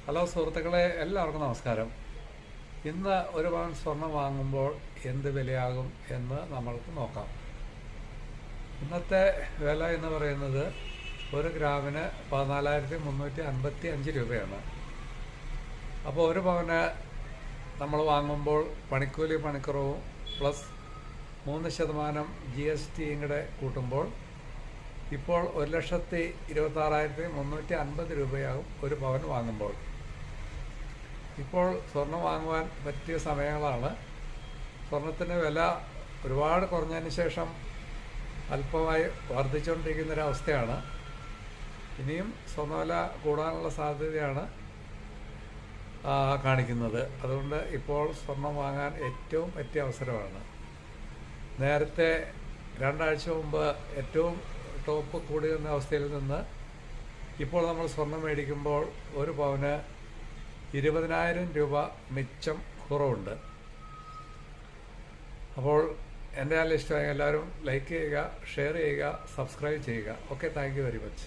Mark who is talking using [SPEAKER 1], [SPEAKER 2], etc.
[SPEAKER 1] Hello സുഹൃത്തുക്കളെ, എല്ലാവർക്കും നമസ്കാരം. ഇന്ന് ഒരു പവൻ സ്വർണം വാങ്ങുമ്പോൾ എന്ത് വിലയാകും എന്ന് നമ്മൾക്ക് നോക്കാം. ഇന്നത്തെ വില എന്ന് പറയുന്നത് ഒരു ഗ്രാമിന് 14,355 രൂപയാണ്. അപ്പോൾ ഒരു പവന് നമ്മൾ വാങ്ങുമ്പോൾ പണിക്കൂലി പണിക്കുറവും പ്ലസ് 3% GST കൂടെ കൂട്ടുമ്പോൾ ഇപ്പോൾ 1,26,350 രൂപയാകും ഒരു പവൻ വാങ്ങുമ്പോൾ. ഇപ്പോൾ സ്വർണം വാങ്ങുവാൻ പറ്റിയ സമയങ്ങളാണ്. സ്വർണത്തിൻ്റെ വില ഒരുപാട് കുറഞ്ഞതിന് ശേഷം അല്പമായി വർദ്ധിച്ചുകൊണ്ടിരിക്കുന്നൊരവസ്ഥയാണ്. ഇനിയും സ്വർണ്ണവില കൂടാനുള്ള സാധ്യതയാണ് കാണിക്കുന്നത്. അതുകൊണ്ട് ഇപ്പോൾ സ്വർണം വാങ്ങാൻ ഏറ്റവും പറ്റിയ അവസരമാണ്. നേരത്തെ 2 ആഴ്ച മുമ്പ് ഏറ്റവും ടോപ്പ് കൂടി വന്ന അവസ്ഥയിൽ നിന്ന് ഇപ്പോൾ നമ്മൾ സ്വർണം മേടിക്കുമ്പോൾ ഒരു പവന് 20,000 രൂപ മിച്ചം കുറവുണ്ട്. അപ്പോൾ എൻ്റെ ചാനൽ ഇഷ്ടമായി എല്ലാവരും ലൈക്ക് ചെയ്യുക, ഷെയർ ചെയ്യുക, സബ്സ്ക്രൈബ് ചെയ്യുക. Okay, thank you very much.